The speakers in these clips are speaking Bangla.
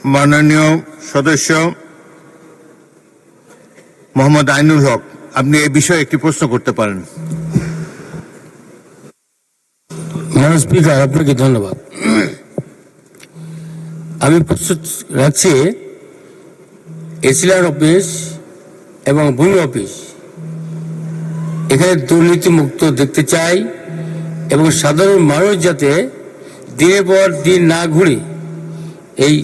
মাননীয় সদস্য মোহাম্মদ আইনুল হক, আপনি এই বিষয়ে একটি প্রশ্ন করতে পারেন। মাননীয় স্পিকার, আপনাকে ধন্যবাদ। আমি প্রস্তুত রাখছি এসিলার অফিস এবং ভূমি অফিস এখানে দুর্নীতি মুক্ত দেখতে চাই এবং সাধারণ মানুষ যাতে দিনের পর দিন না ঘুরে এই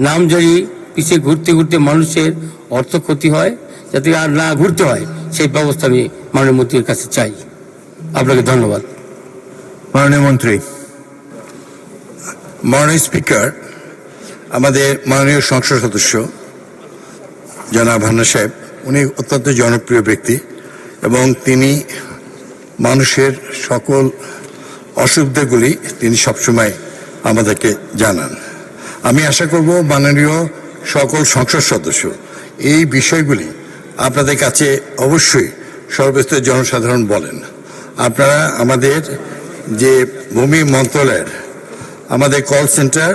নামজারি পিছিয়ে ঘুরতে ঘুরতে মানুষের অর্থ ক্ষতি হয়, যাতে আর না ঘুরতে হয় সেই ব্যবস্থা আমি মাননীয় মন্ত্রীর কাছে চাই। আপনাকে ধন্যবাদ। মাননীয় মন্ত্রী। মাননীয় স্পিকার, আমাদের মাননীয় সংসদ সদস্য জনাব হান্না সাহেব উনি অত্যন্ত জনপ্রিয় ব্যক্তি এবং তিনি মানুষের সকল অসুবিধাগুলি তিনি সবসময় আমাদেরকে জানান। আমি আশা করব মাননীয় সকল সংসদ সদস্য এই বিষয়গুলি আপনাদের কাছে অবশ্যই সর্বস্তরের জনসাধারণ বলেন। আপনারা আমাদের যে ভূমি মন্ত্রণালয়ের আমাদের কল সেন্টার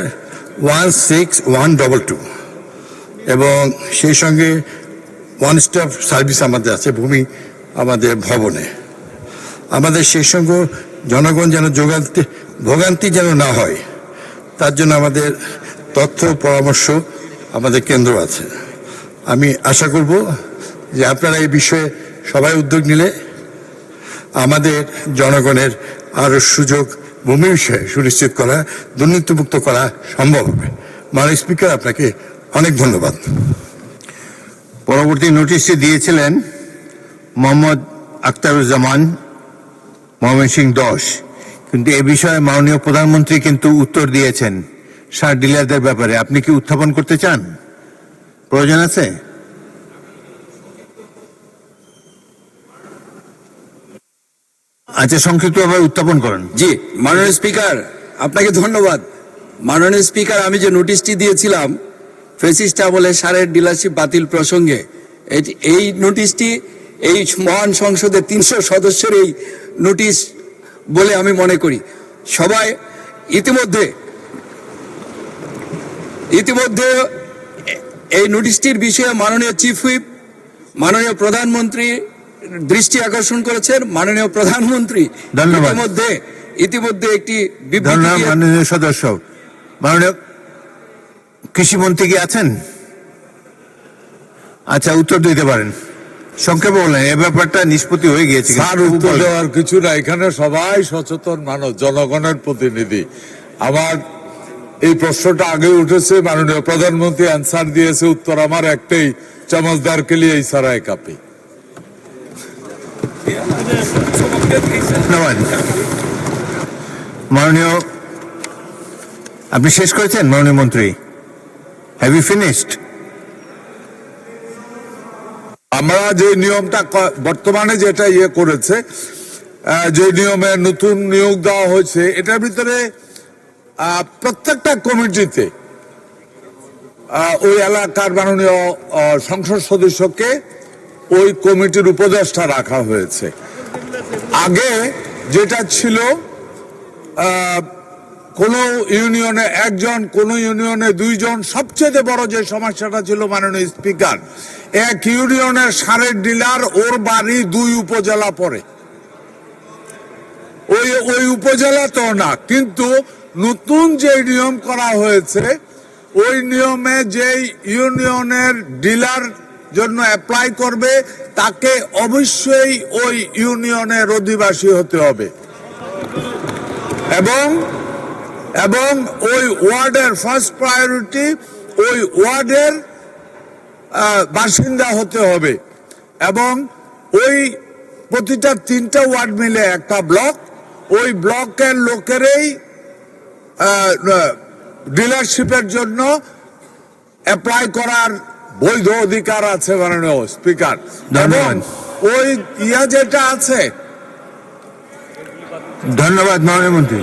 16122 এবং সেই সঙ্গে ওয়ান স্টপ সার্ভিস আমাদের আছে ভূমি আমাদের ভবনে। আমাদের সেই সঙ্গে জনগণ যেন ভোগান্তি যেন না হয় তার জন্য আমাদের তথ্য পরামর্শ আমাদের কেন্দ্র আছে। আমি আশা করব যে আপনারা এই বিষয়ে সবাই উদ্যোগ নিলে আমাদের জনগণের আরো সুযোগ ভূমি বিষয়ে সুনিশ্চিত করা, দুর্নীতিমুক্ত করা সম্ভব হবে। মাননীয় স্পিকার, আপনাকে অনেক ধন্যবাদ। পরবর্তী নোটিশটি দিয়েছিলেন মোহাম্মদ আখতারুজ্জামান, ময়মনসিংহ 10, কিন্তু এ বিষয়ে মাননীয় প্রধানমন্ত্রী কিন্তু উত্তর দিয়েছেন সার ডিলারদের ব্যাপারে। আপনি কি উত্থাপন করতে চান? প্রয়োজন আছে? আচ্ছা, সংক্ষিপ্তভাবে উত্থাপন করেন। জি, মাননীয় স্পিকার, আপনাকে ধন্যবাদ। মাননীয় স্পিকার, আমি যে নোটিশটি দিয়েছিলাম ফেসিস্ট আমলে সারের ডিলারশিপ বাতিল প্রসঙ্গে, এই নোটিশটি এই মহান সংসদের 300 সদস্যের এই নোটিশ বলে আমি মনে করি। সবাই ইতিমধ্যে এই নোটিশটির বিষয়ে মাননীয় চিফ হুইপ, মাননীয় প্রধানমন্ত্রী দৃষ্টি আকর্ষণ করেছেন। মাননীয় প্রধানমন্ত্রী ইতিমধ্যে একটি বিবৃতি। মাননীয় সদস্য, মাননীয় কৃষিমন্ত্রী কি আছেন? আচ্ছা, উত্তর দিতে পারেন। সংক্ষেপে বলেন, এ ব্যাপারটা নিষ্পত্তি হয়ে গিয়েছে। স্যার, উত্তর দেওয়ার কিছু না, এখানে সবাই সচেতন মানুষ, জনগণের প্রতিনিধি। আমার এই প্রশ্নটা আগে উঠেছে, মাননীয় প্রধানমন্ত্রী অ্যান্সার দিয়েছে, উত্তর আমার একটাই, চমকদার কে লিয়ে ইশারায় কাপি। ধন্যবাদ। মাননীয়, আপনি শেষ করেছেন মাননীয় মন্ত্রী? Have you finished? আমরা যে নিয়মটা বর্তমানে যেটা করেছে, যে নিয়মে নতুন নিয়োগ দেওয়া হয়েছে, এটার ভিতরে প্রত্যেকটা কমিটিতে ওই এলাকার মাননীয় সংসদ সদস্যকে ওই কমিটির উপদেষ্টা রাখা হয়েছে। আগে যেটা ছিল কোন ইউনিয়নে একজন, কোন ইউনিয়নে 2 জন। সবচেয়ে বড় যে সমস্যাটা ছিল মাননীয় স্পিকার, এক ইউনিয়নের সারের ডিলার, ওর বাড়ি 2 উপজেলা পড়ে। ওই উপজেলা তো না, কিন্তু নতুন যে নিয়ম করা হয়েছে ওই নিয়মে যে ইউনিয়নের ডিলার জন্য অ্যাপ্লাই করবে তাকে অবশ্যই ওই ইউনিয়নের অধিবাসী হতে হবে এবং ওই ওয়ার্ডের ফার্স্ট প্রায়োরিটি ওই ওয়ার্ডের বাসিন্দা হতে হবে এবং ওই প্রতিটা 3টা ওয়ার্ড মিলে একটা ব্লক, ওই ব্লকের লোকেরই ডিলারশিপের জন্য অ্যাপ্লাই করার বৈধ অধিকার আছে মাননীয় স্পিকার। এবং ওই যেটা আছে। ধন্যবাদ মাননীয় মন্ত্রী।